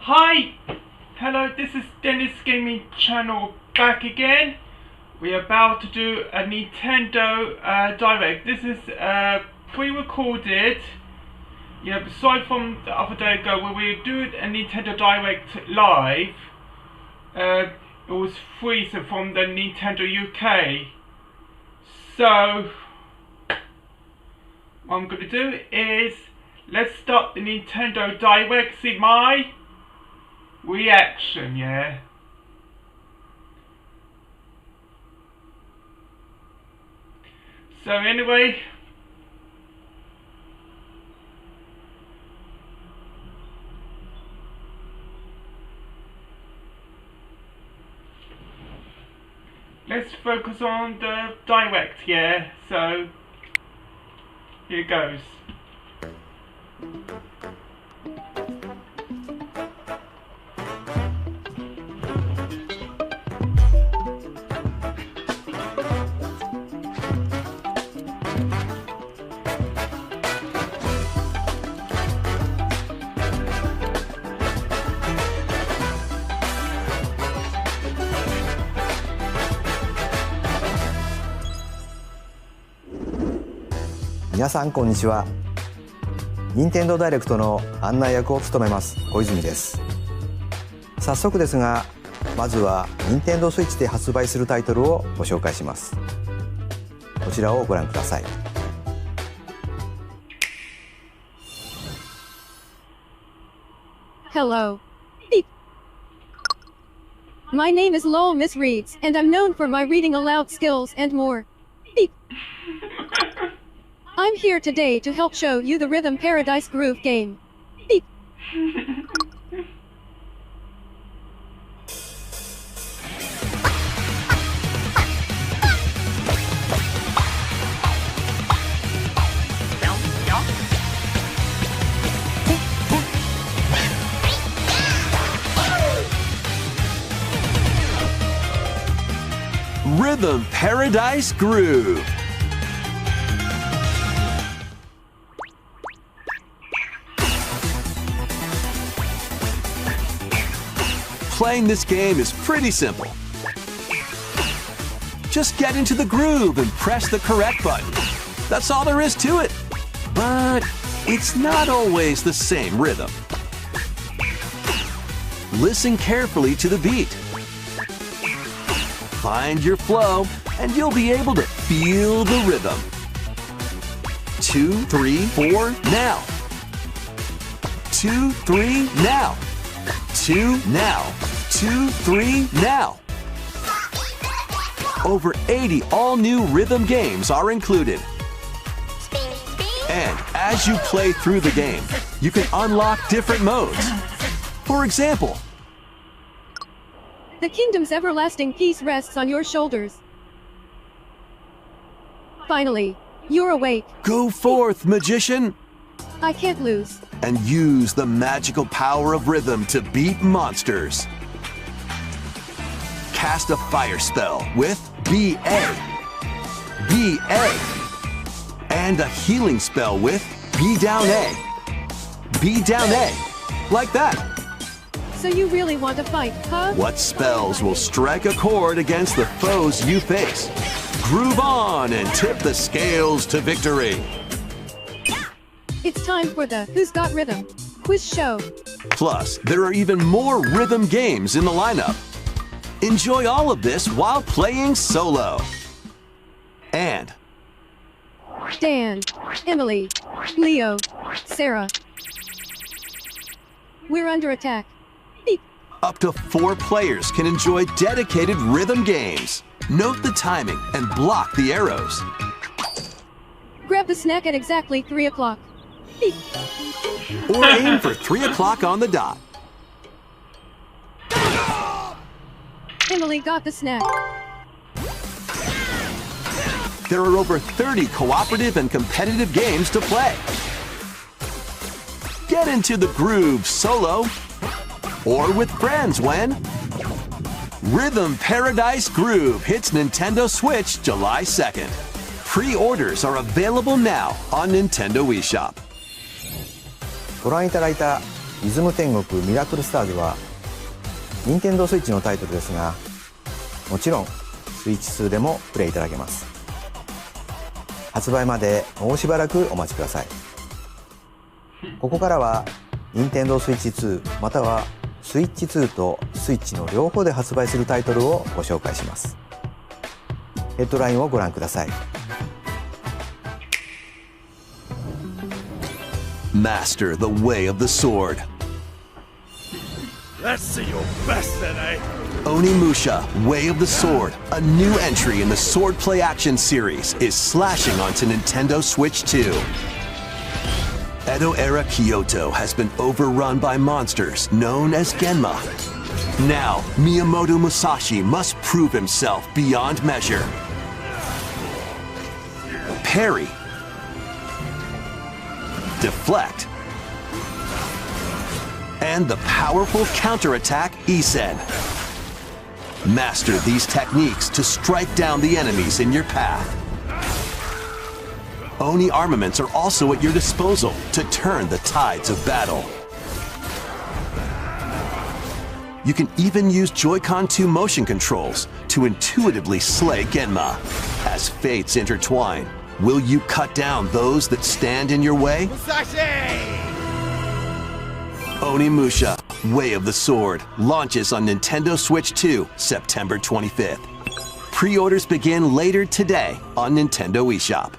Hi! Hello, this is Dennis Gaming Channel back again. We're about to do a Nintendo Direct. This is pre-recorded. Yeah, aside from the other day ago where we did a Nintendo Direct live. It was free, so from the Nintendo UK. So what I'm going to do is let's start the Nintendo Direct. See my reaction, yeah. So anyway, let's focus on the Direct, yeah. So here goes.皆さんこんにちは。任天堂ダイレクトの案内役を務めます小泉です。早速ですが、まずは任天堂スイッチで発売するタイトルをご紹介します。こちらをご覧ください。Hello. Beep. My name is Lowell Miss Reeds, and I'm known for my reading aloud skills and more. Beep. I'm here today to help show you the Rhythm Paradise Groove game. Beep. Rhythm Paradise Groove. Playing this game is pretty simple. Just get into the groove and press the correct button. That's all there is to it. But it's not always the same rhythm. Listen carefully to the beat. Find your flow, and you'll be able to feel the rhythm. 2, 3, 4, now. 2, 3, now. 2, now. 2, 3, now. Over 80 all-new rhythm games are included. And as you play through the game, you can unlock different modes. For example, The kingdom's everlasting peace rests on your shoulders. Finally, you're awake. go forth, magician, I can't lose. and use the magical power of rhythm to beat monsters. Cast a fire spell with BA, BA, and a healing spell with B down A, B down A, like that. So you really want to fight, huh? What spells will strike a chord against the foes you face? Groove on and tip the scales to victory. It's time for the Who's Got Rhythm quiz show. Plus, there are even more rhythm games in the lineup. Enjoy all of this while playing solo. And Dan, Emily, Leo, Sarah. We're under attack. Beep. up to 4 players can enjoy dedicated rhythm games. Note the timing and block the arrows. Grab the snack at exactly 3 o'clock. Beep. Or aim for 3 o'clock on the dot. Emily got the snack. There are over 30 cooperative and competitive games to play. Get into the groove solo or with friends when Rhythm Paradise Groove hits Nintendo Switch July 2nd. Pre-orders are available now on Nintendo eShop. ご覧いただいたリズム天国ミラクルスターズは任天堂スイッチのタイトルですが、もちろんスイッチ2でもプレイいただけます。発売までもうしばらくお待ちください。ここからは任天堂スイッチ2またはスイッチ2とスイッチの両方で発売するタイトルをご紹介します。ヘッドラインをご覧ください。Master the way of the sword. Let's see your best then, eh? Onimusha, Way of the Sword, a new entry in the sword play action series, is slashing onto Nintendo Switch 2. Edo-era Kyoto has been overrun by monsters known as Genma. Now, Miyamoto Musashi must prove himself beyond measure. Parry. Deflect. And the powerful counterattack Isen. Master these techniques to strike down the enemies in your path. Oni armaments are also at your disposal to turn the tides of battle. You can even use Joy-Con 2 motion controls to intuitively slay Genma. As fates intertwine, will you cut down those that stand in your way? Onimusha, Way of the Sword, launches on Nintendo Switch 2, September 25th. Pre-orders begin later today on Nintendo eShop.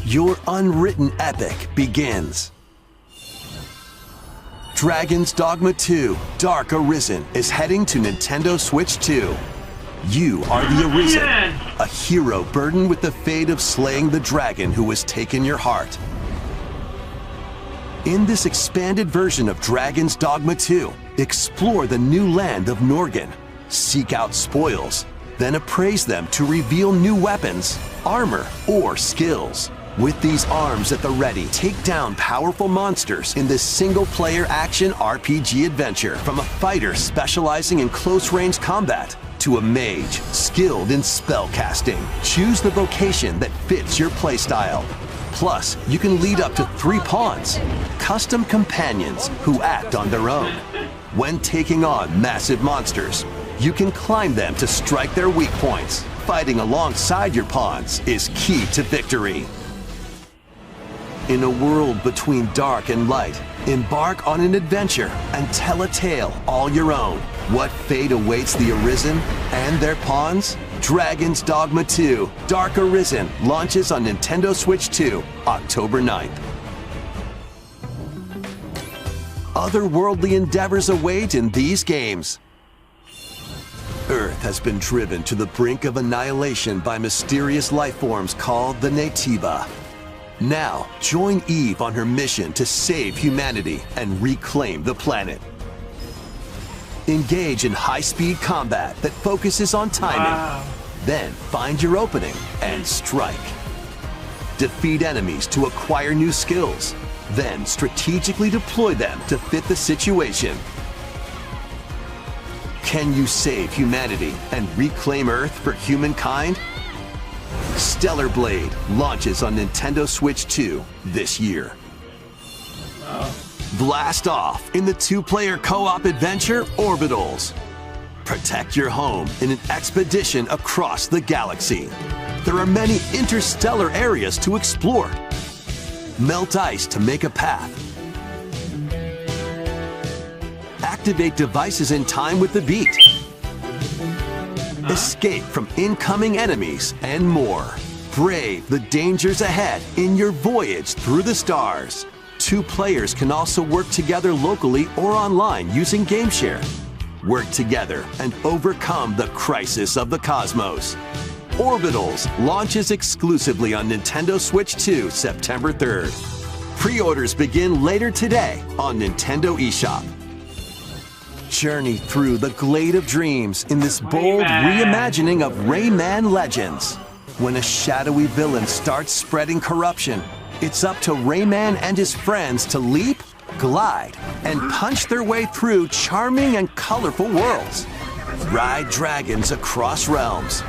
Your unwritten epic begins. Dragon's Dogma 2, Dark Arisen is heading to Nintendo Switch 2. You are the Arisen, a hero burdened with the fate of slaying the dragon who has taken your heart. In this expanded version of Dragon's Dogma 2, explore the new land of Norgan, seek out spoils, then appraise them to reveal new weapons, armor, or skills. With these arms at the ready, take down powerful monsters in this single-player action RPG adventure, from a fighter specializing in close-range combat to a mage skilled in spellcasting. Choose the vocation that fits your playstyle. Plus, you can lead up to 3 pawns, custom companions who act on their own. When taking on massive monsters, you can climb them to strike their weak points. Fighting alongside your pawns is key to victory. In a world between dark and light, embark on an adventure and tell a tale all your own. What fate awaits the Arisen and their pawns? Dragon's Dogma 2, Dark Arisen, launches on Nintendo Switch 2, October 9th. Otherworldly endeavors await in these games. Earth has been driven to the brink of annihilation by mysterious life forms called the Naytiba. Now, join Eve on her mission to save humanity and reclaim the planet. Engage in high-speed combat that focuses on timing. Then find your opening and strike. Defeat enemies to acquire new skills. Then strategically deploy them to fit the situation. Can you save humanity and reclaim Earth for humankind? Stellar Blade launches on Nintendo Switch 2 this year. Blast off in the 2-player co-op adventure Orbitals. Protect your home in an expedition across the galaxy. There are many interstellar areas to explore. Melt ice to make a path. Activate devices in time with the beat. Escape from incoming enemies and more. Brave the dangers ahead in your voyage through the stars. 2 players can also work together locally or online using GameShare. Work together and overcome the crisis of the cosmos. Orbitals launches exclusively on Nintendo Switch 2, September 3rd. Pre-orders begin later today on Nintendo eShop. Journey through the Glade of Dreams in this bold reimagining of Rayman Legends. When a shadowy villain starts spreading corruption, it's up to Rayman and his friends to leap, glide, and punch their way through charming and colorful worlds. Ride dragons across realms.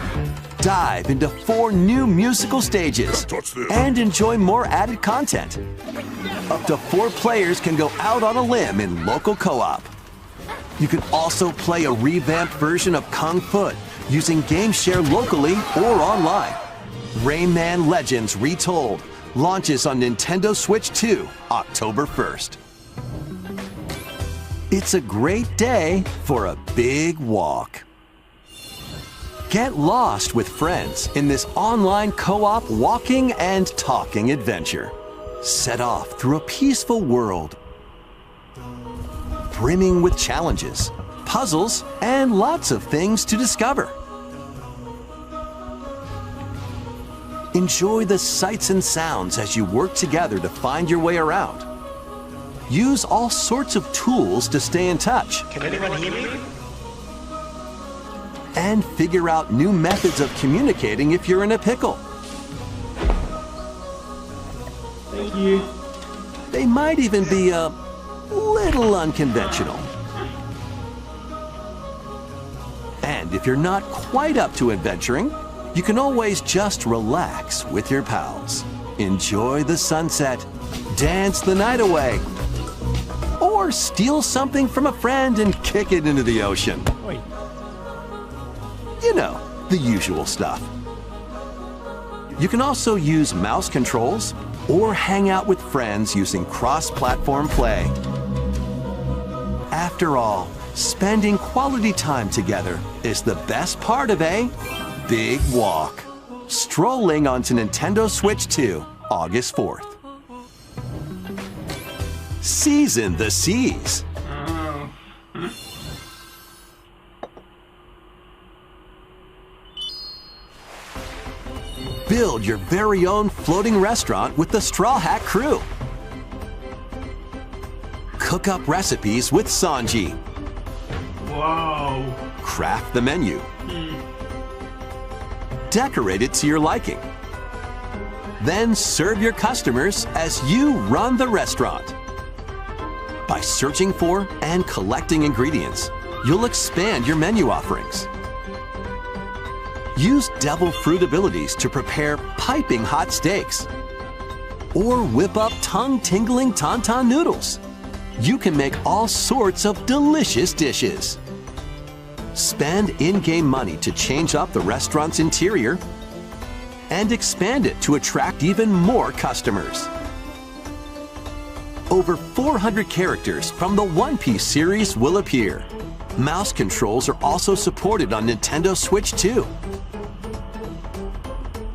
dive into 4 new musical stages, and enjoy more added content. Up to 4 players can go out on a limb in local co-op. You can also play a revamped version of Kung Fu using game share locally or online. Rayman Legends Retold launches on Nintendo Switch 2, October 1st. It's a great day for a big walk. Get lost with friends in this online co-op walking and talking adventure. Set off through a peaceful world, brimming with challenges, puzzles, and lots of things to discover. Enjoy the sights and sounds as you work together to find your way around. Use all sorts of tools to stay in touch. Can anyone hear me? And figure out new methods of communicating if you're in a pickle. Thank you. They might even be a little unconventional. And if you're not quite up to adventuring, you can always just relax with your pals. Enjoy the sunset, dance the night away, or steal something from a friend and kick it into the ocean. Oi. You know, the usual stuff. You can also use mouse controls or hang out with friends using cross-platform play. After all, spending quality time together is the best part of a big walk. Strolling onto Nintendo Switch 2, August 4th. Season the seas. Build your very own floating restaurant with the Straw Hat crew. Cook up recipes with Sanji. Wow. Craft the menu. Decorate it to your liking. Then serve your customers as you run the restaurant. By searching for and collecting ingredients, you'll expand your menu offerings. Use devil fruit abilities to prepare piping hot steaks. Or whip up tongue-tingling tauntaun noodles. You can make all sorts of delicious dishes. Spend in-game money to change up the restaurant's interior and expand it to attract even more customers. Over 400 characters from the One Piece series will appear. Mouse controls are also supported on Nintendo Switch 2.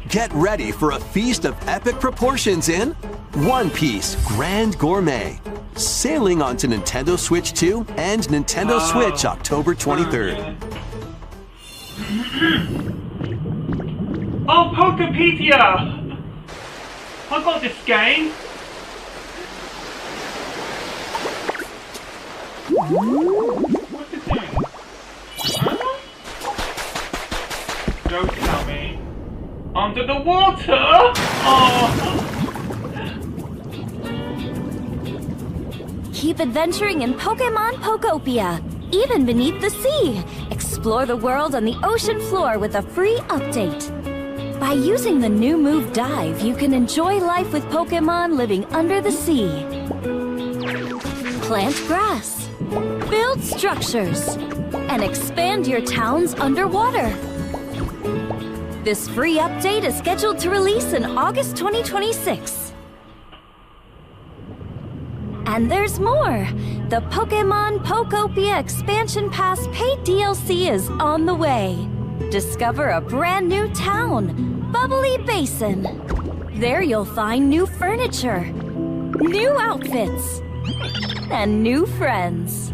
Get ready for a feast of epic proportions in One Piece Grand Gourmet, sailing onto Nintendo Switch 2 and Nintendo Switch October 23rd. Oh, Pokepedia! I got this game. What's it doing? Huh? Don't tell me. Under the water? Oh. Keep adventuring in Pokemon Pokopia, even beneath the sea. Explore the world on the ocean floor with a free update. By using the new move Dive, you can enjoy life with Pokemon living under the sea. Plant grass, build structures, and expand your towns underwater. This free update is scheduled to release in August 2026. And there's more! The Pokemon Pokopia Expansion Pass paid DLC is on the way. Discover a brand new town, Bubbly Basin. There you'll find new furniture, new outfits, and new friends.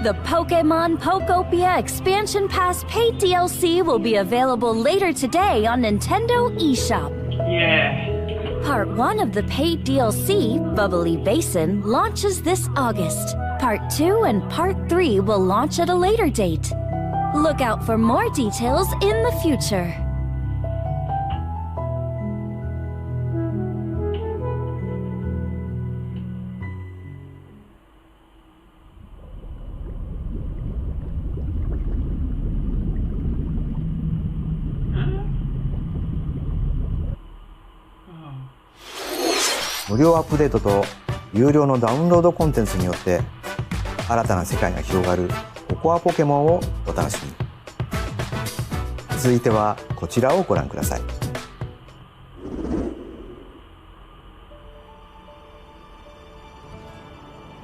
The Pokemon Pokopia Expansion Pass paid DLC will be available later today on Nintendo eShop. Yeah. Part 1 of the paid DLC, Bubbly Basin, launches this August. Part 2 and Part 3 will launch at a later date. Look out for more details in the future. 無料アップデートと有料のダウンロードコンテンツによって新たな世界が広がるココアポケモンをお楽しみに。続いてはこちらをご覧ください。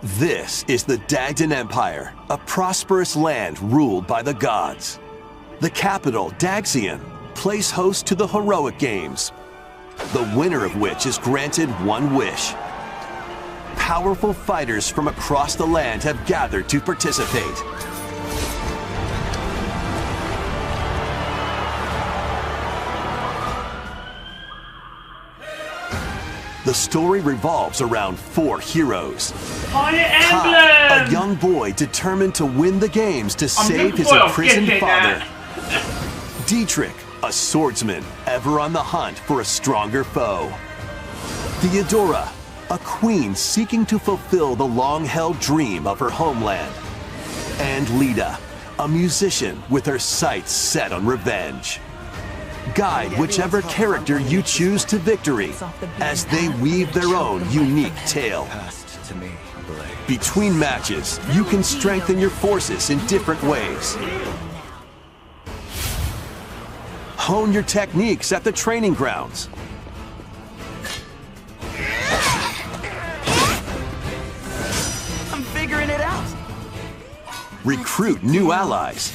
This is the Dagdan Empire, a prosperous land ruled by the gods. The capital, Daxian, plays host to the heroic games, the winner of which is granted one wish. Powerful fighters from across the land have gathered to participate. The story revolves around 4 heroes. Fire Kai, Emblem! a young boy determined to win the games to save his imprisoned father. Dietrich, a swordsman ever on the hunt for a stronger foe. Theodora, a queen seeking to fulfill the long-held dream of her homeland. And Lita, a musician with her sights set on revenge. Guide whichever character you choose to victory as they weave their own unique tale. Between matches, you can strengthen your forces in different ways. Hone your techniques at the training grounds. I'm figuring it out. Recruit new allies.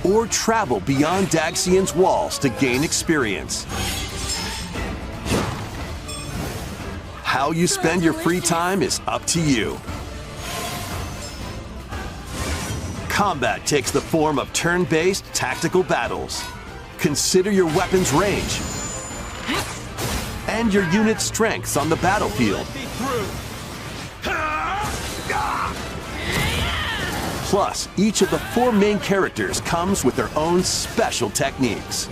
Or travel beyond Daxian's walls to gain experience. How you spend your free time is up to you. Combat takes the form of turn-based tactical battles. Consider your weapon's range and your unit's strengths on the battlefield. Plus, each of the 4 main characters comes with their own special techniques.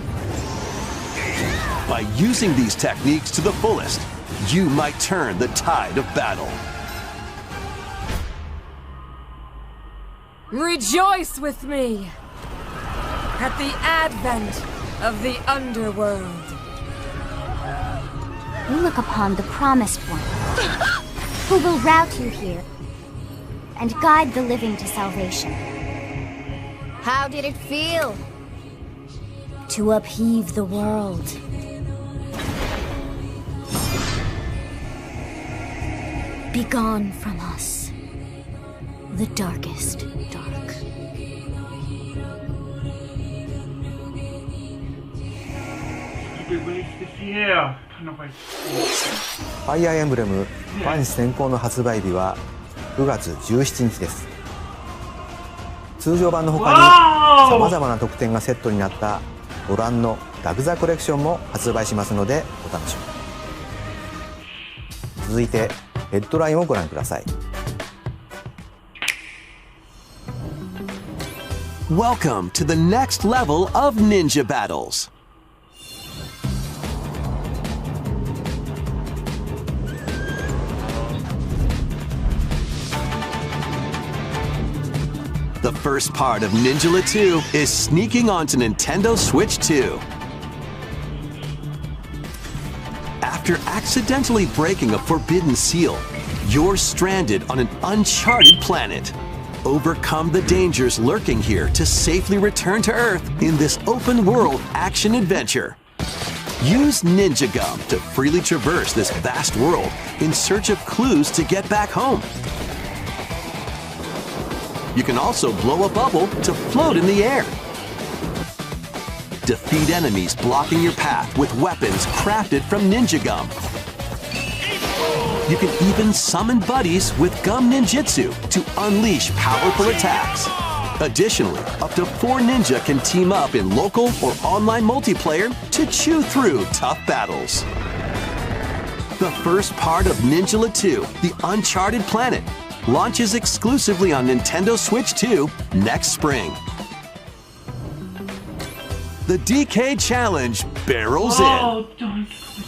By using these techniques to the fullest, you might turn the tide of battle. Rejoice with me at the advent of the underworld. You look upon the promised one, who will route you here and guide the living to salvation. How did it feel to upheave the world? Begone from us, the darkest dark. Be released this year. Cannot wait. ファイアーエンブレムファン先行の発売日は9月17日です。通常版の他にさまざまな特典がセットになったご覧のラグザコレクションも発売しますのでお楽しみに。続いてヘッドラインをご覧ください。Welcome to the next level of ninja battles. The first part of Ninjala 2 is sneaking onto Nintendo Switch 2. After accidentally breaking a forbidden seal, you're stranded on an uncharted planet. Overcome the dangers lurking here to safely return to Earth in this open-world action-adventure. Use Ninja Gum to freely traverse this vast world in search of clues to get back home. You can also blow a bubble to float in the air. Defeat enemies blocking your path with weapons crafted from Ninja Gum. You can even summon buddies with Gum Ninjutsu to unleash powerful attacks. Additionally, up to 4 ninja can team up in local or online multiplayer to chew through tough battles. The first part of Ninjala 2, The Uncharted Planet, launches exclusively on Nintendo Switch 2 next spring. The DK Challenge barrels in.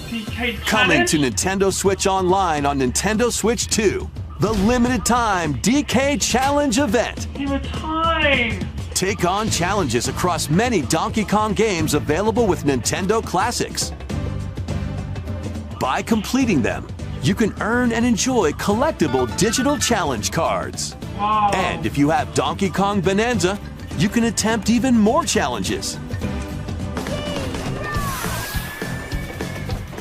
DK Coming to Challenge? Nintendo Switch Online on Nintendo Switch 2, the limited time DK Challenge event. Give it time. Take on challenges across many Donkey Kong games available with Nintendo Classics. By completing them, you can earn and enjoy collectible digital challenge cards. Wow. And if you have Donkey Kong Bonanza, you can attempt even more challenges.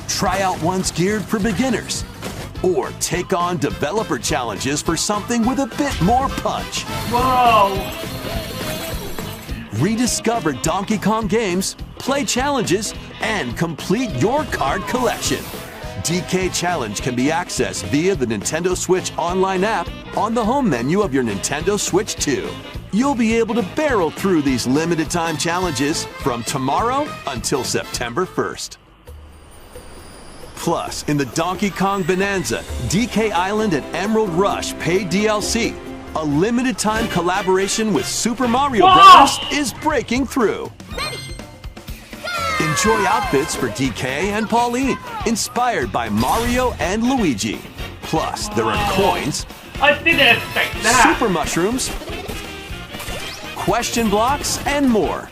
Try out ones geared for beginners, or take on developer challenges for something with a bit more punch. Wow. Rediscover Donkey Kong games, play challenges, and complete your card collection. DK Challenge can be accessed via the Nintendo Switch online app on the home menu of your Nintendo Switch 2. You'll be able to barrel through these limited time challenges from tomorrow until September 1st. Plus, in the Donkey Kong Bonanza, DK Island and Emerald Rush paid DLC, a limited time collaboration with Super Mario Bros. Is breaking through. Enjoy outfits for DK and Pauline, inspired by Mario and Luigi. Plus, there are coins, I didn't expect that. super mushrooms, question blocks, and more.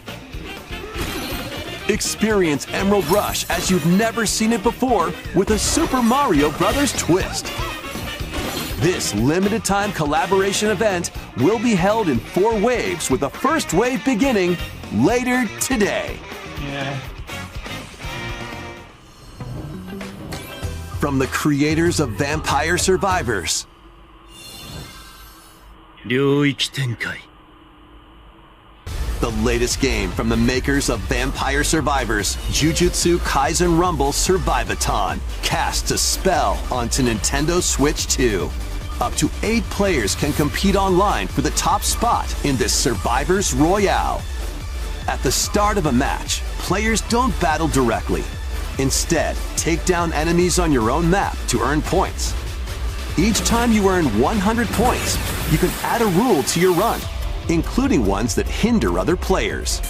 Experience Emerald Rush as you've never seen it before with a Super Mario Bros. Twist. This limited time collaboration event will be held in 4 waves with the first wave beginning later today. Yeah. From the creators of Vampire Survivors, 領域展開 the latest game from the makers of Vampire Survivors, Jujutsu Kaisen Rumble Survivathon, casts a spell onto Nintendo Switch 2. Up to 8 players can compete online for the top spot in this Survivors Royale. At the start of a match, players don't battle directly. Instead, take down enemies on your own map to earn points. Each time you earn 100 points, you can add a rule to your run, including ones that hinder other players.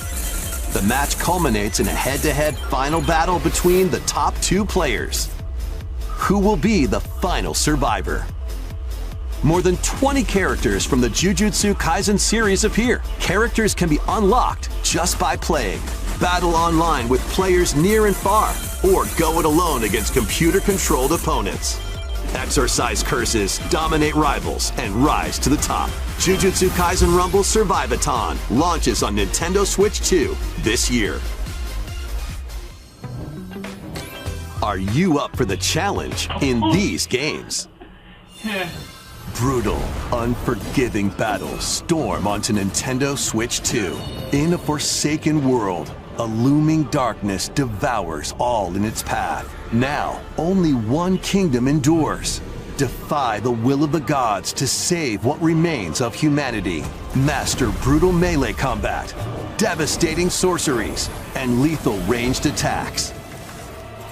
The match culminates in a head-to-head final battle between the top 2 players. Who will be the final survivor? More than 20 characters from the Jujutsu Kaisen series appear. Characters can be unlocked just by playing. Battle online with players near and far, or go it alone against computer-controlled opponents. Exorcise curses, dominate rivals, and rise to the top. Jujutsu Kaisen Rumble Survivathon launches on Nintendo Switch 2 this year. Are you up for the challenge in these games? Yeah. Brutal, unforgiving battles storm onto Nintendo Switch 2. In a forsaken world, a looming darkness devours all in its path. Now, only one kingdom endures. Defy the will of the gods to save what remains of humanity. Master brutal melee combat, devastating sorceries, and lethal ranged attacks.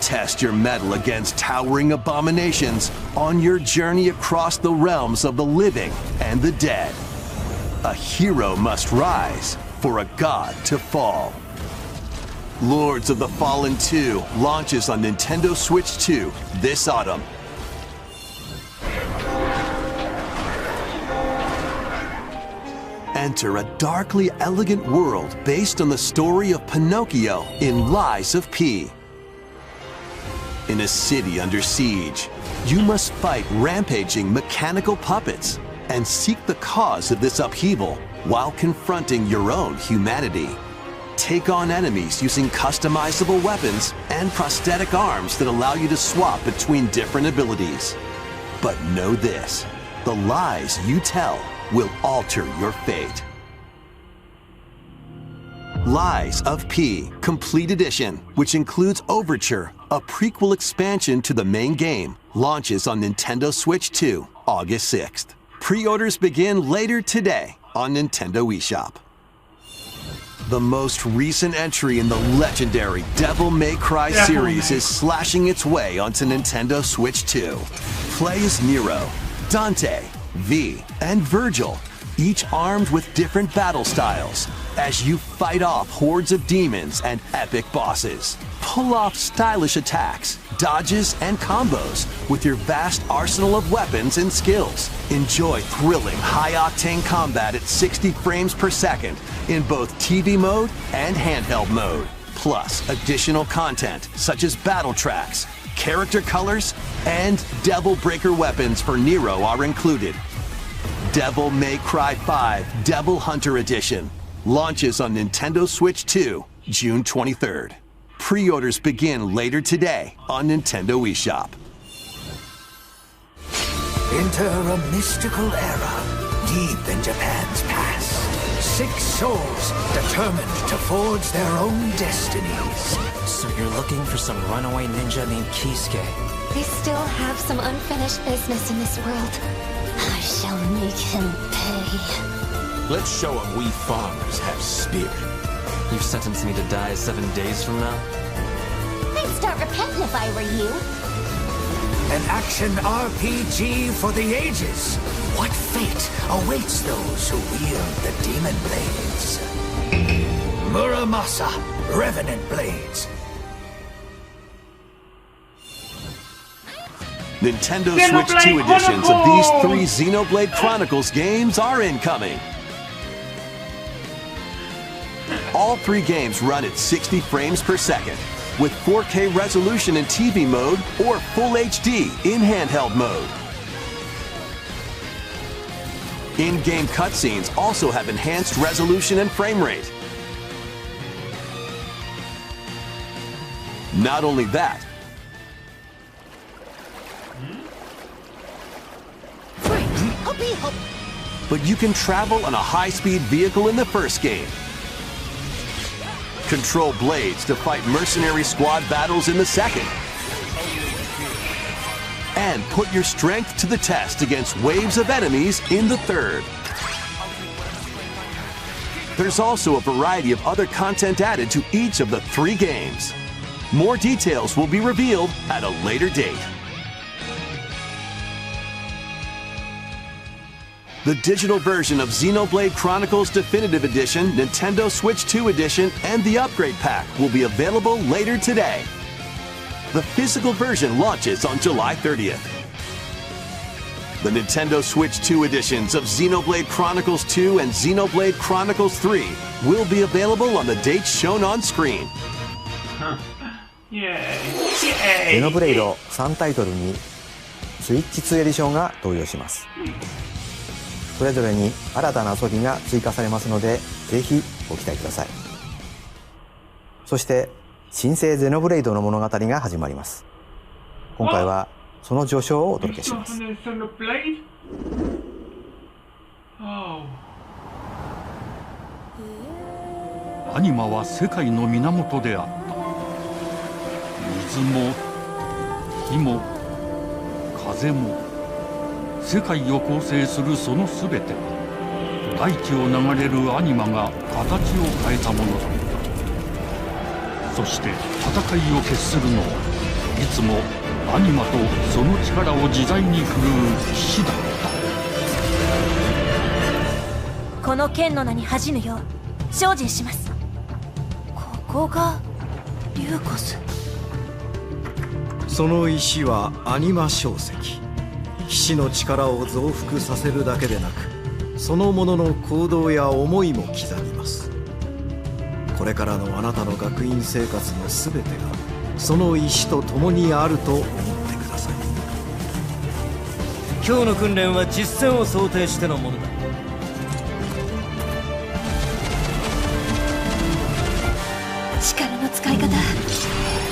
Test your mettle against towering abominations on your journey across the realms of the living and the dead. A hero must rise for a god to fall. Lords of the Fallen 2 launches on Nintendo Switch 2 this autumn. Enter a darkly elegant world based on the story of Pinocchio in Lies of P. In a city under siege, you must fight rampaging mechanical puppets and seek the cause of this upheaval while confronting your own humanity. Take on enemies using customizable weapons and prosthetic arms that allow you to swap between different abilities. But know this, the lies you tell will alter your fate. Lies of P Complete Edition, which includes Overture, a prequel expansion to the main game, launches on Nintendo Switch 2, August 6th. Pre-orders begin later today on Nintendo eShop. The most recent entry in the legendary Devil May Cry series is slashing its way onto Nintendo Switch 2. Play as Nero, Dante, V, and Virgil, each armed with different battle styles, as you fight off hordes of demons and epic bosses. Pull off stylish attacks, dodges, and combos with your vast arsenal of weapons and skills. Enjoy thrilling, high-octane combat at 60 frames per second in both TV mode and handheld mode. Plus, additional content such as battle tracks, character colors, and Devil Breaker weapons for Nero are included. Devil May Cry 5 Devil Hunter Edition launches on Nintendo Switch 2, June 23rd. Pre-orders begin later today on Nintendo eShop. Enter a mystical era deep in Japan's past. 6 souls determined to forge their own destinies. So you're looking for some runaway ninja named Kisuke? They still have some unfinished business in this world. I shall make him pay. Let's show him we farmers have spirit. You've sentenced me to die 7 days from now? I'd start repenting if I were you. An action RPG for the ages. What fate awaits those who wield the demon blades? Muramasa, Revenant Blades. Nintendo Switch 2 editions of these 3 Xenoblade Chronicles games are incoming. All 3 games run at 60 frames per second, with 4K resolution in TV mode or Full HD in handheld mode. In-game cutscenes also have enhanced resolution and frame rate. Not only that, but you can travel on a high-speed vehicle in the first game, control blades to fight mercenary squad battles in the second, and put your strength to the test against waves of enemies in the third. There's also a variety of other content added to each of the 3 games. More details will be revealed at a later date. The digital version of Xenoblade Chronicles Definitive Edition, Nintendo Switch 2 Edition, and the Upgrade Pack will be available later today. The physical version launches on July 30th. The Nintendo Switch 2 editions of Xenoblade Chronicles 2 and Xenoblade Chronicles 3 will be available on the dates shown on screen.ゼノブレイド3タイトルにスイッチ2エディションが登場します。それぞれに新たな遊びが追加されますので、ぜひご期待ください。そして新生ゼノブレイドの物語が始まります。今回はその序章をお届けします。アニマは世界の源であった。水も火も風も世界を構成するその全ては大地を流れるアニマが形を変えたものだった。そして戦いを決するのはいつもアニマとその力を自在に振るう騎士だった。この剣の名に恥じぬよう精進します。ここがリューコス。その石はアニマ晶石。騎士の力を増幅させるだけでなく、そのものの行動や思いも刻みます。これからのあなたの学院生活の全てがその石と共にあると思ってください。今日の訓練は実戦を想定してのものだ。力の使い方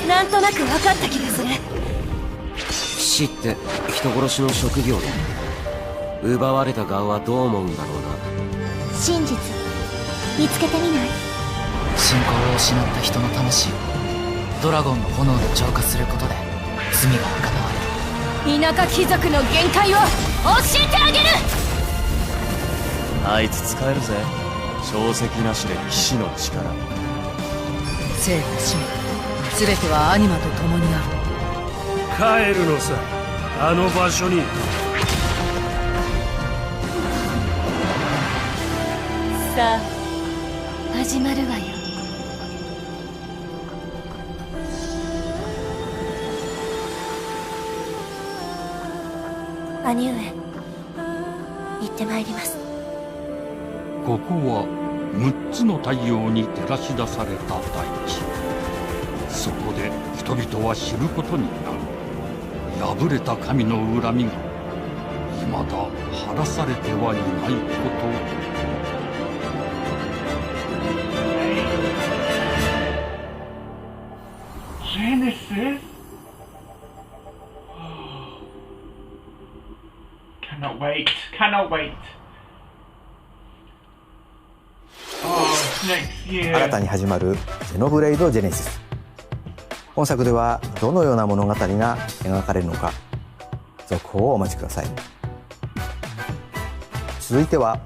なんとなく分かった気がする。騎士って人殺しの職業だ。奪われた側はどう思うんだろうな。真実見つけてみない？信仰を失った人の魂をドラゴンの炎で浄化することで罪が贖われる。田舎貴族の限界を教えてあげる。あいつ使えるぜ。証石なしで騎士の力。生と死全てはアニマと共にある。帰るのさ、あの場所に。さあ始まるわよ。兄上、行ってまいります。ここは6つの太陽に照らし出された大地。そこで人々は知ることになる。破れた神の恨みが未だ晴らされてはいないこと。Genesis? Cannot wait. Cannot wait. Oh, next year. 新たに始まるゼノブレイド・ジェネシス。本作ではどのような物語が描かれるのか、続報をお待ちください。続いては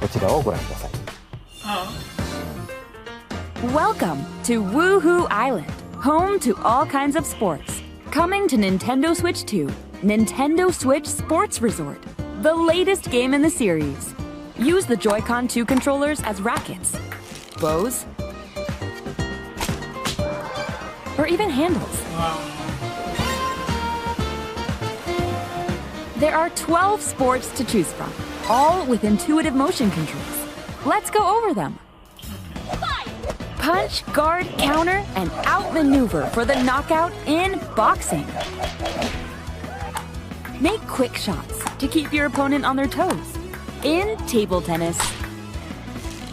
こちらをご覧ください。Welcome to Woohoo Island, home to all kinds of sports. Coming to Nintendo Switch 2, Nintendo Switch Sports Resort, the latest game in the series. Use the Joy-Con 2 controllers as rackets, bows, or even handles. There are 12 sports to choose from, all with intuitive motion controls. Let's go over them. Punch, guard, counter, and outmaneuver for the knockout in boxing. Make quick shots to keep your opponent on their toes in table tennis.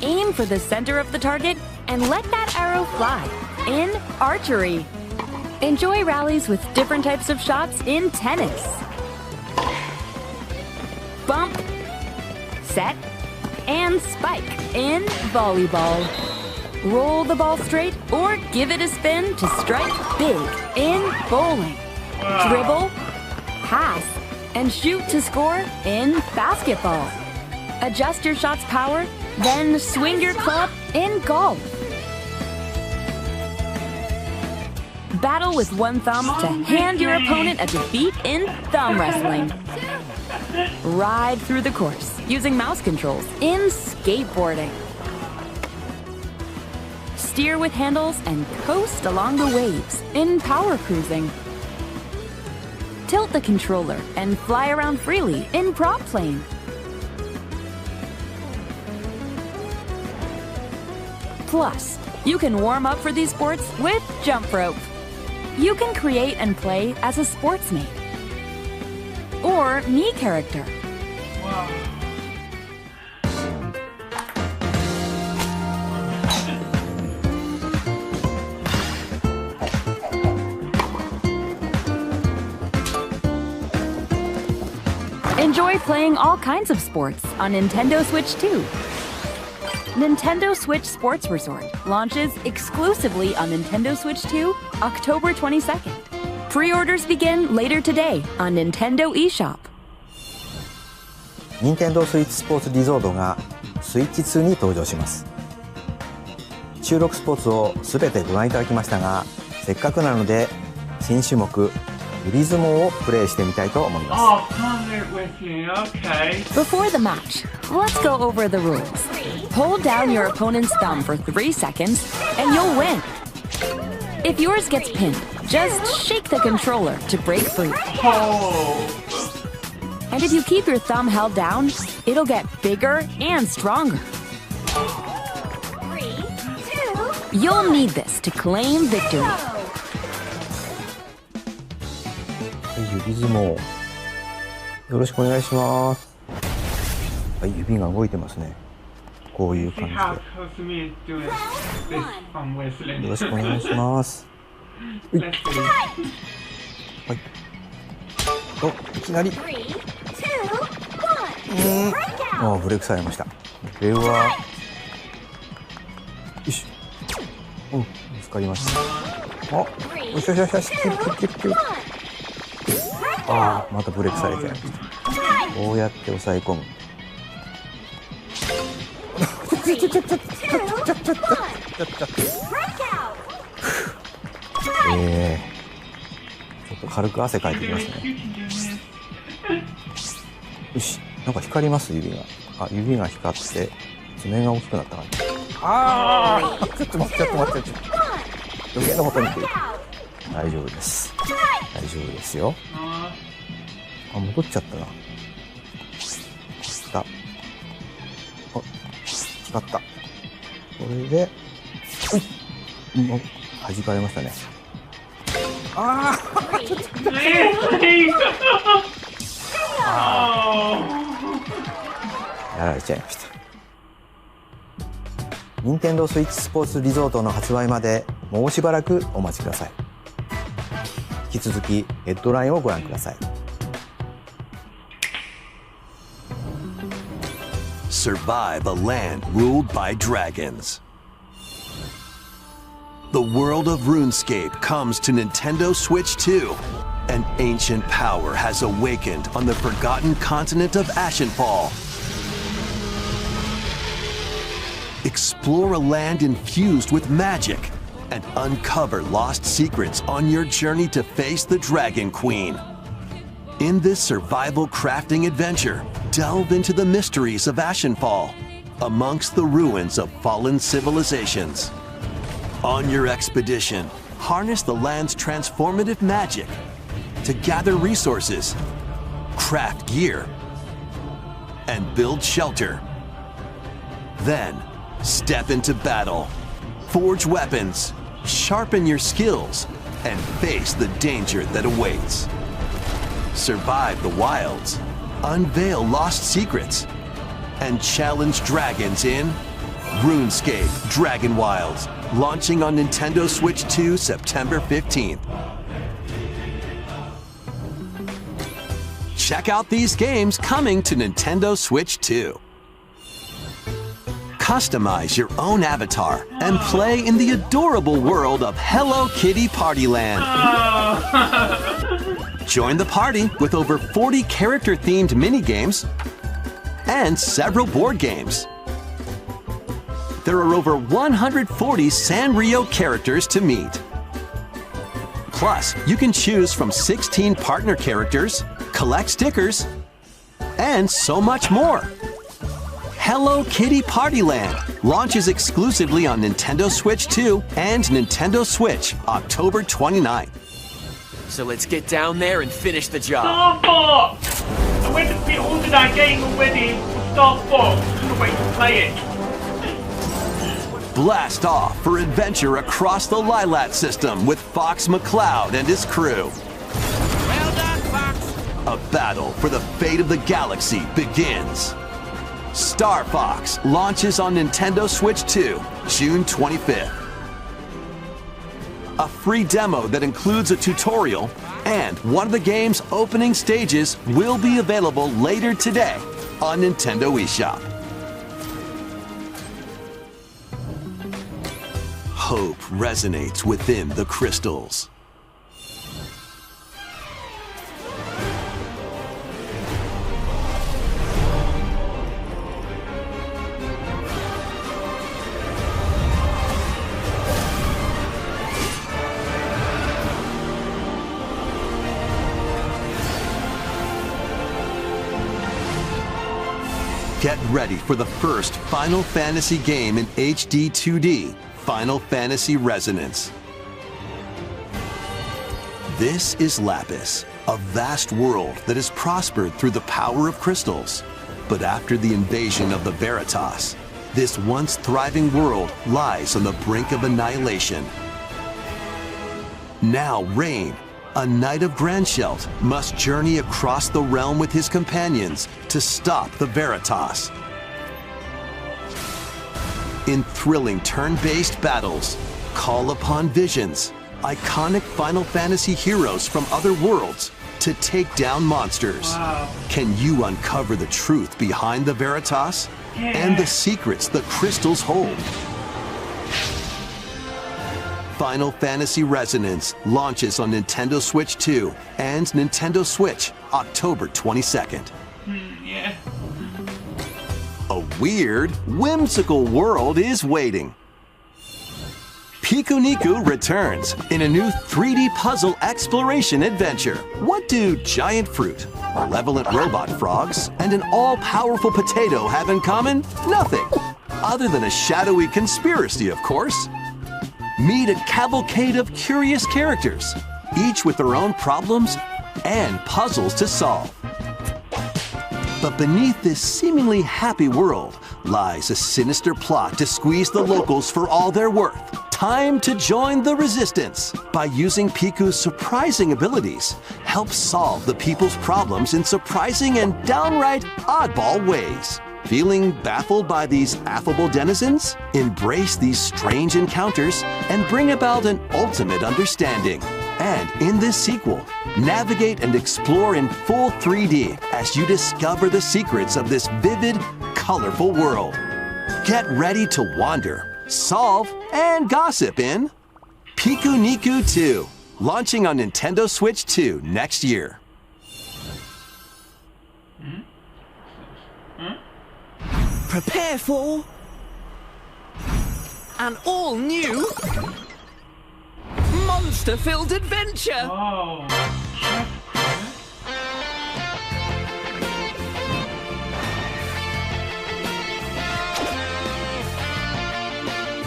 Aim for the center of the target and let that arrow fly in archery. Enjoy rallies with different types of shots in tennis. Bump, set, and spike in volleyball. Roll the ball straight or give it a spin to strike big in bowling. Dribble, pass, and shoot to score in basketball. Adjust your shot's power, then swing your club in golf. Battle with one thumb to hand your opponent a defeat in thumb wrestling. Ride through the course using mouse controls in skateboarding. Steer with handles and coast along the waves in power cruising. Tilt the controller and fly around freely in prop plane. Plus, you can warm up for these sports with jump rope. You can create and play as a sportsmate or Mii character. Enjoy playing all kinds of sports on Nintendo Switch 2. Nintendo Switch Sports Resort launches exclusively on Nintendo Switch 2 October 22nd. Pre-orders begin later today on Nintendo eShop. 任天堂スイッチスポーツリゾートがスイッチ2に登場します。収録スポーツをすべてご覧いただきましたが、せっかくなので新種目グリズモをプレイしてみたいと思います。Before the match, let's go over the rules. Hold down your opponent's thumb for 3 seconds and you'll win. If yours gets pinned, just shake the controller to break free. And if you keep your thumb held down, it'll get bigger and stronger. You'll need this to claim victory. 指相撲よろしくお願いします。はい、指が動いてますね。こういう感じでよろしくお願いします。はい、お、いきなりあ、ブレイクされました。これはよし、ぶつかりました。あ、よしよしよしよし、キュッキュッキュッキュッ。ああ、またブレイクされちゃいました。こうやって押さえ込む。ちょっと軽く汗かいてきますね。よし、なんか光ります、指が。あ、指が光って爪が大きくなった感じ。ああ、ちょっと待って、余計なことにっている。大丈夫です。大丈夫ですよ。あ、戻っちゃったな。あ、光った。これで、弾かれましたね。やられちゃいました。任天堂スイッチスポーツリゾートの発売までもうしばらくお待ちください。引き続きヘッドラインをご覧ください。Survive a land ruled by dragons. The world of RuneScape comes to Nintendo Switch 2. An ancient power has awakened on the forgotten continent of Ashenfall. Explore a land infused with magic and uncover lost secrets on your journey to face the Dragon Queen. In this survival crafting adventure, delve into the mysteries of Ashenfall, amongst the ruins of fallen civilizations. On your expedition, harness the land's transformative magic to gather resources, craft gear, and build shelter. Then, step into battle, forge weapons, sharpen your skills, and face the danger that awaits. Survive the wilds, unveil lost secrets, and challenge dragons in RuneScape Dragon Wilds, launching on Nintendo Switch 2 September 15th. Check out these games coming to Nintendo Switch 2. Customize your own avatar and play in the adorable world of Hello Kitty Partyland. Join the party with over 40 character-themed mini-games and several board games. There are over 140 Sanrio characters to meet. Plus, you can choose from 16 partner characters, collect stickers, and so much more. Hello Kitty Partyland launches exclusively on Nintendo Switch 2 and Nintendo Switch October 29th. So let's get down there and finish the job. Star Fox! I went to pre-order that game already for Star Fox. Couldn't wait to play it. Blast off for adventure across the Lilat system with Fox McCloud and his crew. Well done, Fox! A battle for the fate of the galaxy begins. Star Fox launches on Nintendo Switch 2, June 25th. A free demo that includes a tutorial and one of the game's opening stages will be available later today on Nintendo eShop. Hope resonates within the crystals. Get ready for the first Final Fantasy game in HD 2D, Final Fantasy Resonance. This is Lapis, a vast world that has prospered through the power of crystals. But after the invasion of the Veritas, this once thriving world lies on the brink of annihilation. Now Rain, a knight of Grandshelt, must journey across the realm with his companions to stop the Veritas. In thrilling turn-based battles, call upon visions, iconic Final Fantasy heroes from other worlds to take down monsters. Wow. Can you uncover the truth behind the Veritas and the secrets the crystals hold? Final Fantasy Resonance launches on Nintendo Switch 2 and Nintendo Switch October 22nd. Yeah. A weird, whimsical world is waiting. Piku Niku returns in a new 3D puzzle exploration adventure. What do giant fruit, malevolent robot frogs, and an all-powerful potato have in common? Nothing. Other than a shadowy conspiracy, of course. Meet a cavalcade of curious characters, each with their own problems and puzzles to solve. But beneath this seemingly happy world lies a sinister plot to squeeze the locals for all they're worth. time to join the resistance. By using Piku's surprising abilities, help solve the people's problems in surprising and downright oddball ways. Feeling baffled by these affable denizens? Embrace these strange encounters and bring about an ultimate understanding. And in this sequel, navigate and explore in full 3D as you discover the secrets of this vivid, colorful world. Get ready to wander, solve, and gossip in Piku Niku 2, launching on Nintendo Switch 2 next year. Prepare for an all-new monster-filled adventure! Oh.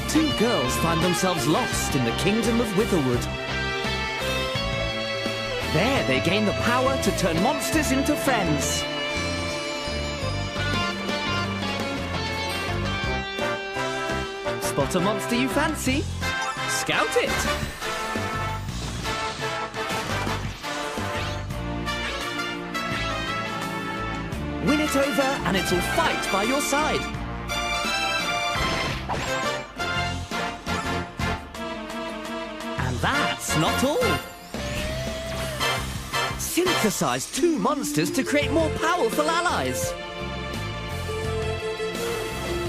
Two girls find themselves lost in the kingdom of Witherwood. There they gain the power to turn monsters into friends. Spot a monster you fancy? Scout it! Win it over and it'll fight by your side. And that's not all. Synthesize two monsters to create more powerful allies.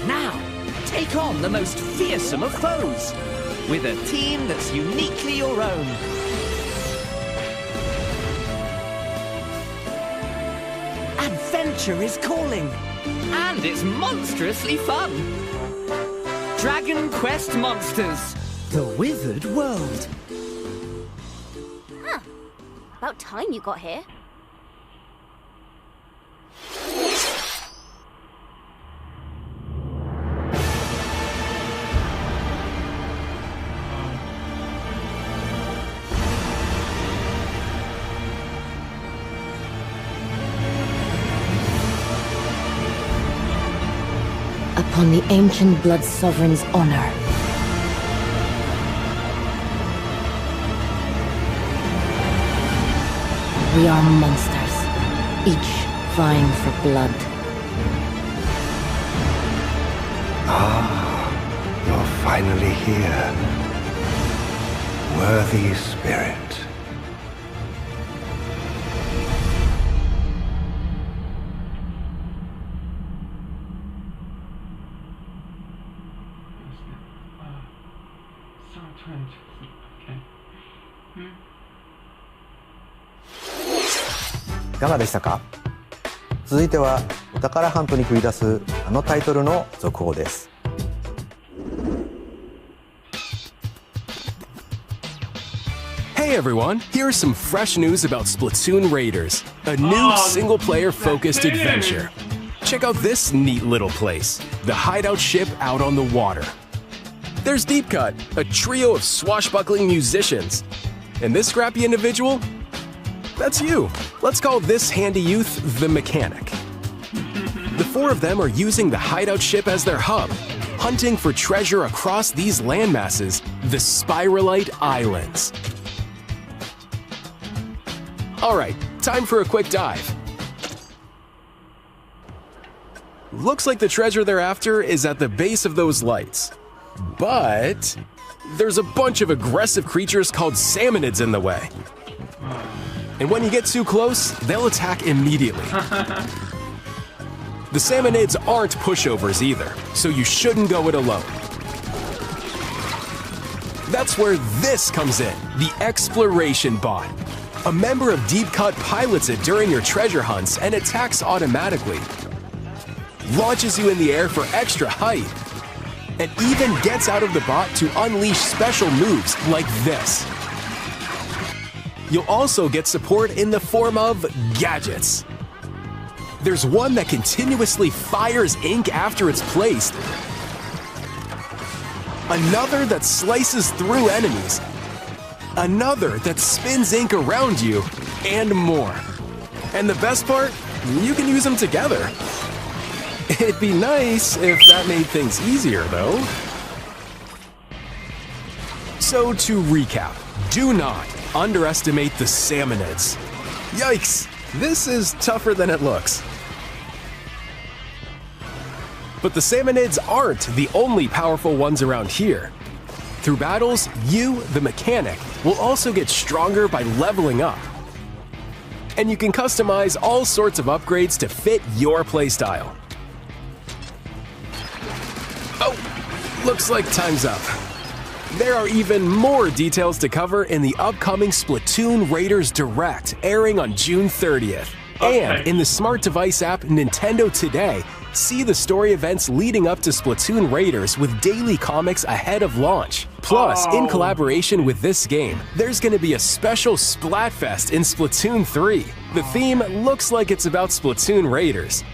Now, take on the most fearsome of foes with a team that's uniquely your own. Adventure is calling, and it's monstrously fun. Dragon Quest Monsters, the Withered World. Huh. About time you got here. Upon the ancient blood sovereign's honor. We are monsters, each vying for blood. Ah, you're finally here. Worthy spirit. Okay. いかがでしたか？続いてはお宝ハントに繰り出すあのタイトルの続報です。Hey everyone, here's some fresh news about Splatoon Raiders, a new single-player focused adventure. Check out this neat little place, the hideout ship out on the water. There's Deep Cut, a trio of swashbuckling musicians. And this scrappy individual? That's you. Let's call this handy youth the mechanic. The four of them are using the hideout ship as their hub, hunting for treasure across these landmasses, the Spiralite Islands. Alright, time for a quick dive. Looks like the treasure they're after is at the base of those lights. But there's a bunch of aggressive creatures called salmonids in the way. And when you get too close, they'll attack immediately. The salmonids aren't pushovers either, so you shouldn't go it alone. That's where this comes in, the exploration bot. A member of Deep Cut pilots it during your treasure hunts and attacks automatically. Launches you in the air for extra height. And even gets out of the bot to unleash special moves like this. You'll also get support in the form of gadgets. There's one that continuously fires ink after it's placed. Another that slices through enemies. Another that spins ink around you, and more. And the best part, you can use them together. It'd be nice if that made things easier, though. So to recap, do not underestimate the Salmonids. Yikes, this is tougher than it looks. But the Salmonids aren't the only powerful ones around here. Through battles, you, the mechanic, will also get stronger by leveling up. And you can customize all sorts of upgrades to fit your playstyle. Oh, looks like time's up. There are even more details to cover in the upcoming Splatoon Raiders Direct, airing on June 30th. And in the smart device app Nintendo Today, see the story events leading up to Splatoon Raiders with daily comics ahead of launch. Plus, in collaboration with this game, there's going to be a special Splatfest in Splatoon 3. The theme looks like it's about Splatoon Raiders.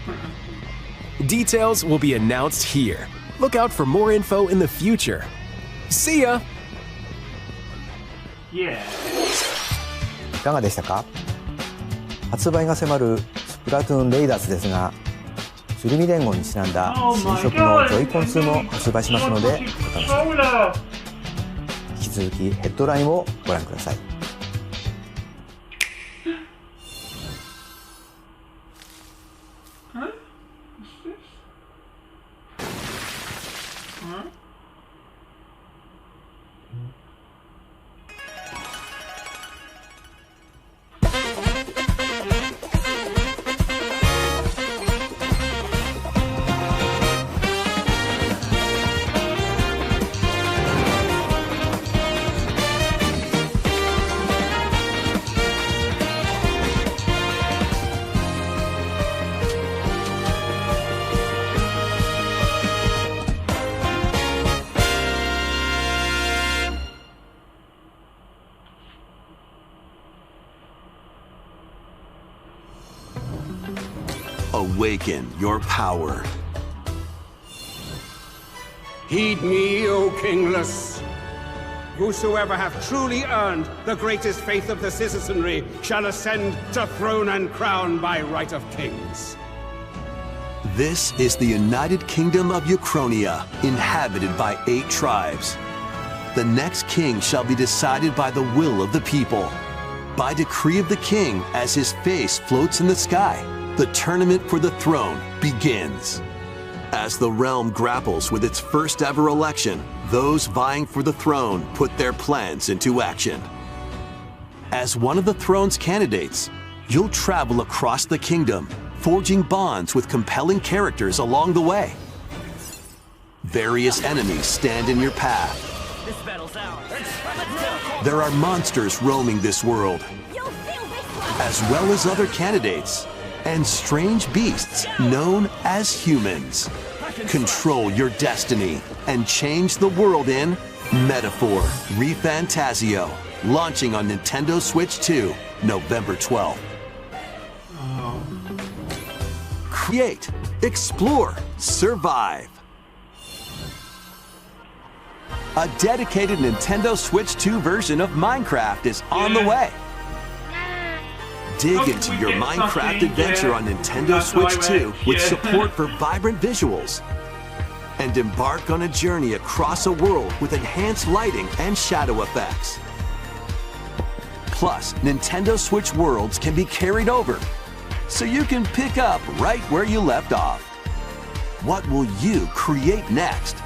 Details will be announced here. Look out for more info in the future. See ya! いかがでしたか？発売が迫るスプラトゥーンレイダーズですが、鶴見連合にちなんだ新色のジョイコン2も発売しますのでお楽しみに。引き続きヘッドラインをご覧ください。Awaken your power. Heed me, O kingless. Whosoever hath truly earned the greatest faith of the citizenry shall ascend to throne and crown by right of kings. This is the United Kingdom of Uchronia, inhabited by 8 tribes. The next king shall be decided by the will of the people. By decree of the king, as his face floats in the sky, the tournament for the throne begins. As the realm grapples with its first ever election, those vying for the throne put their plans into action. As one of the throne's candidates, you'll travel across the kingdom, forging bonds with compelling characters along the way. Various enemies stand in your path. There are monsters roaming this world, as well as other candidates, and strange beasts known as humans. Control your destiny and change the world in Metaphor ReFantazio, launching on Nintendo Switch 2, November 12th. Create, explore, survive. A dedicated Nintendo Switch 2 version of Minecraft is on the way. Dig into your Minecraft adventure on Nintendo Switch 2 with support for vibrant visuals. And embark on a journey across a world with enhanced lighting and shadow effects. Plus, Nintendo Switch worlds can be carried over, so you can pick up right where you left off. What will you create next?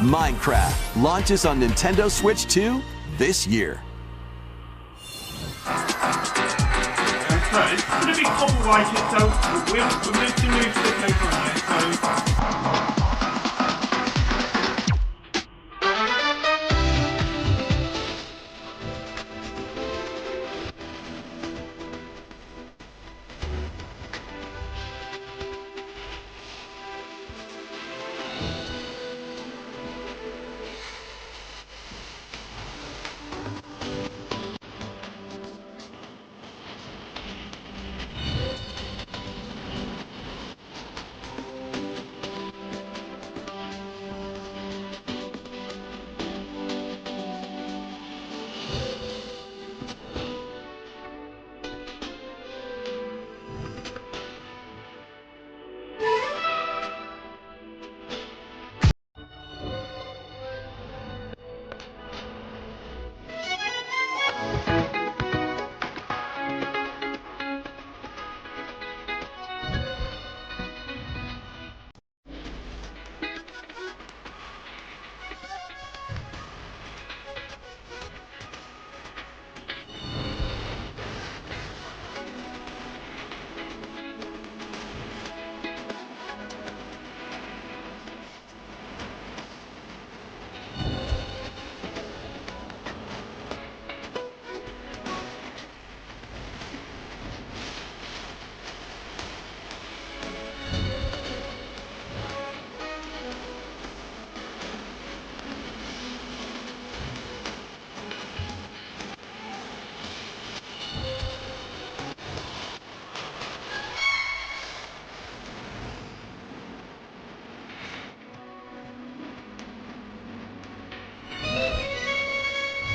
Minecraft launches on Nintendo Switch 2 this year. It's going to be copyrighted, so we'll move to this later on here.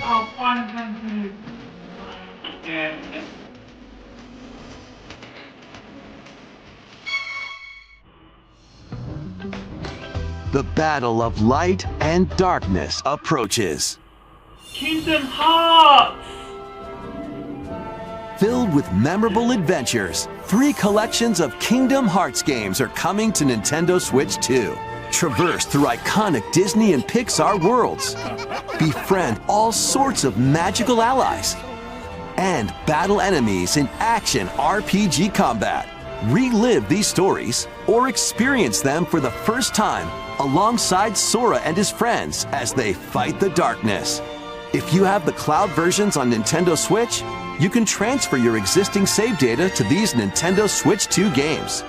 Oh, Final Fantasy. Yeah. The battle of light and darkness approaches. Kingdom Hearts! Filled with memorable adventures, 3 collections of Kingdom Hearts games are coming to Nintendo Switch 2. Traverse through iconic Disney and Pixar worlds. Befriend all sorts of magical allies. And battle enemies in action RPG combat. Relive these stories or experience them for the first time alongside Sora and his friends as they fight the darkness. If you have the cloud versions on Nintendo Switch, you can transfer your existing save data to these Nintendo Switch 2 games.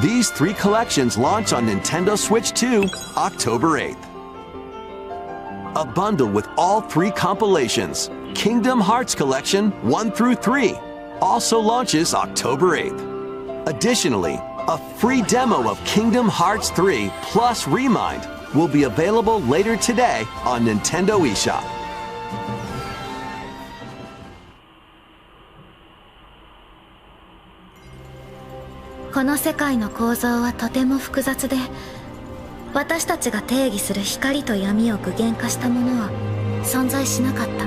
These 3 collections launch on Nintendo Switch 2 October 8th. A bundle with all 3 compilations, Kingdom Hearts Collection 1 through 3, also launches October 8th. Additionally, a free demo of Kingdom Hearts 3 plus Remind will be available later today on Nintendo eShop. この世界の構造はとても複雑で、私たちが定義する光と闇を具現化したものは存在しなかった。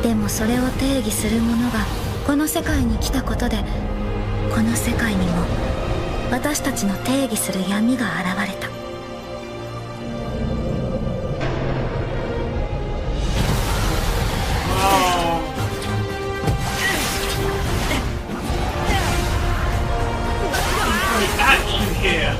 でもそれを定義するものがこの世界に来たことで、この世界にも私たちの定義する闇が現れた。Action here.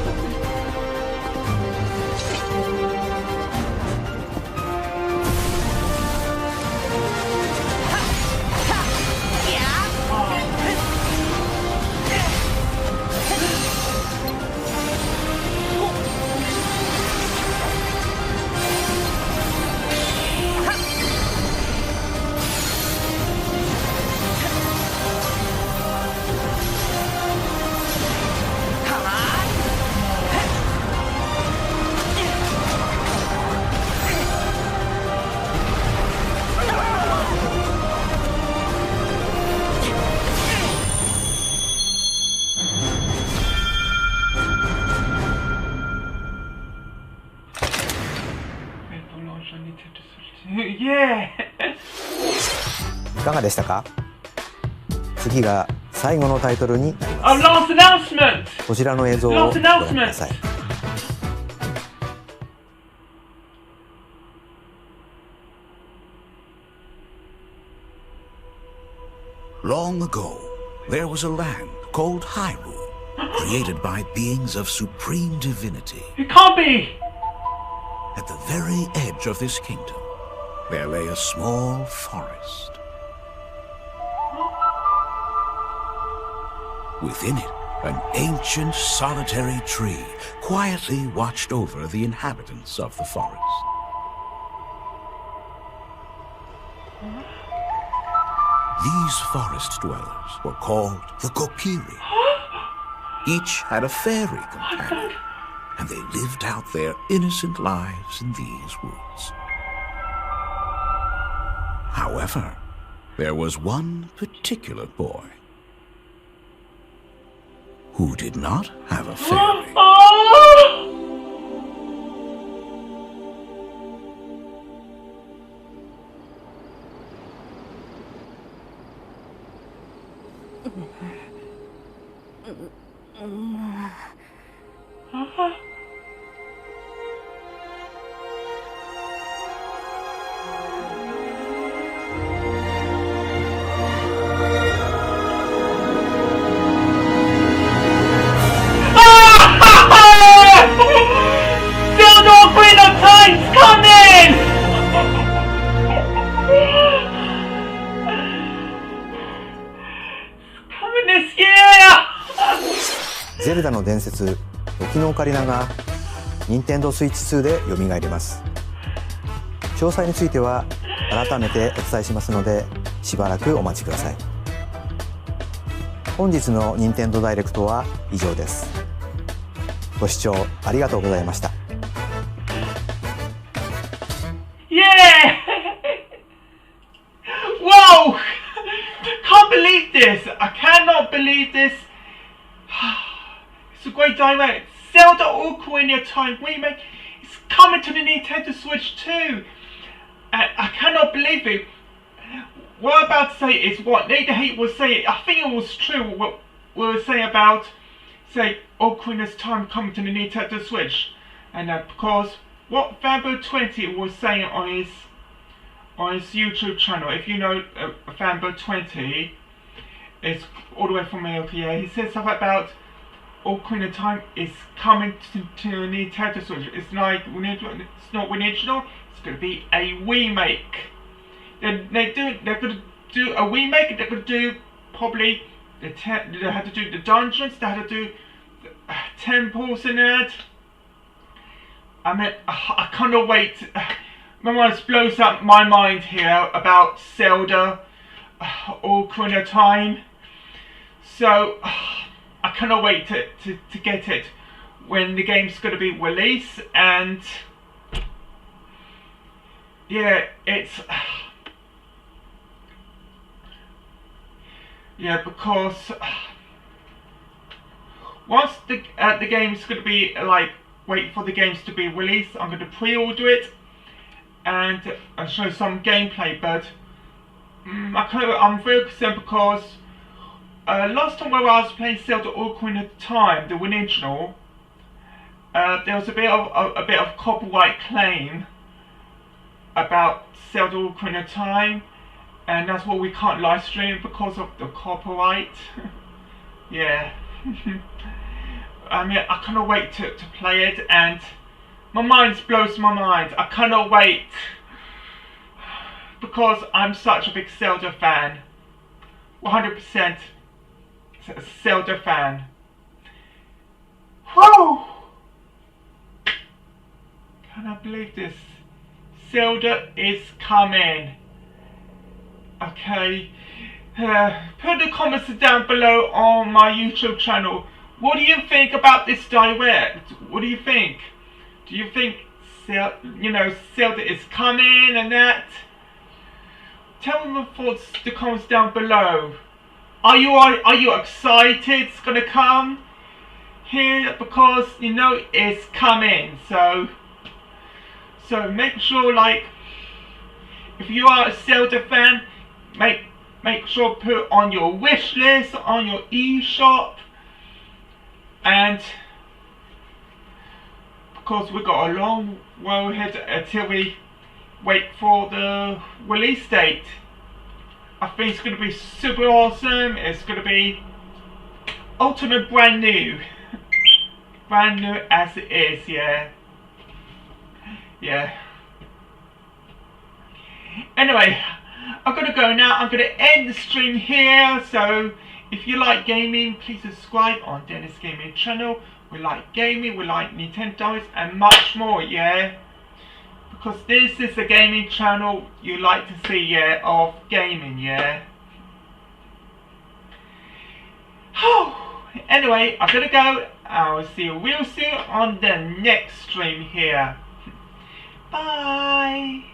Yeah. いかがでしたか？次が最後のタイトルになります。Last announcement. こちらの映像をご覧ください。Long ago, there was a land called Hyrule, created by beings of supreme divinity. It can't be! At the very edge of this kingdom, there lay a small forest. Within it, an ancient solitary tree quietly watched over the inhabitants of the forest. These forest dwellers were called the Kokiri. Each had a fairy companion, and they lived out their innocent lives in these woods. However, there was one particular boy who did not have a fairy.ゼルダの伝説、時のオカリナが任天堂スイッチ2で蘇ります。詳細については改めてお伝えしますので、しばらくお待ちください。本日の任天堂ダイレクトは以上です。ご視聴ありがとうございました。イエーイ I cannot believe this. It's a great direct. Zelda Ocarina of Time remake is coming to the Nintendo Switch too. And I cannot believe it. What I'm about to say is what Nathan Hate was saying. I think it was true what we were saying about, say, Ocarina of Time coming to the Nintendo Switch. And because what Fanboy20 was saying on his YouTube channel, if you know Fanboy20, it's all the way from America, yeah, he said something about Ocarina of Time is coming to Nintendo Switch. It's like, it's not original, it's going to be a remake. They're going to do a remake, they're going to do probably, they had to do the dungeons, they had to do temples and that. I mean, I cannot wait. My mind blows up my mind here about Zelda Ocarina of Time. So I cannot wait to get it when the game's going to be released. And yeah, it's yeah, because once the game's going to be like, wait for the games to be released, I'm going to pre-order it and show some gameplay. But I'm very concerned because last time when I was playing Zelda Ocarina of Time, the original, there was a bit of copyright claim about Zelda Ocarina of Time, and that's why we can't live stream because of the copyright. Yeah. I mean, I cannot wait to play it, and my mind blows my mind. I cannot wait because I'm such a big Zelda fan. 100% Zelda fan. Whoa! Cannot believe this. Zelda is coming. Okay. Put the comments down below on my YouTube channel. What do you think about this direct? What do you think? Do you think Zelda is coming and that? Tell me your thoughts in the comments down below. Are you excited it's gonna come here? Because you know it's coming. So make sure, like, if you are a Zelda fan, make sure put on your wish list on your eShop. And because we've got a long way ahead until we wait for the release date. I think it's going to be super awesome. It's going to be ultimate brand new. Brand new as it is, yeah. Yeah. Anyway, I'm going to go now. I'm going to end the stream here. So if you like gaming, please subscribe on Dennis Gaming channel. We like gaming, we like Nintendo and much more, yeah. Because this is a gaming channel you like to see, yeah, of gaming, yeah. Anyway, I'm gonna go. I will see you real soon on the next stream here. Bye.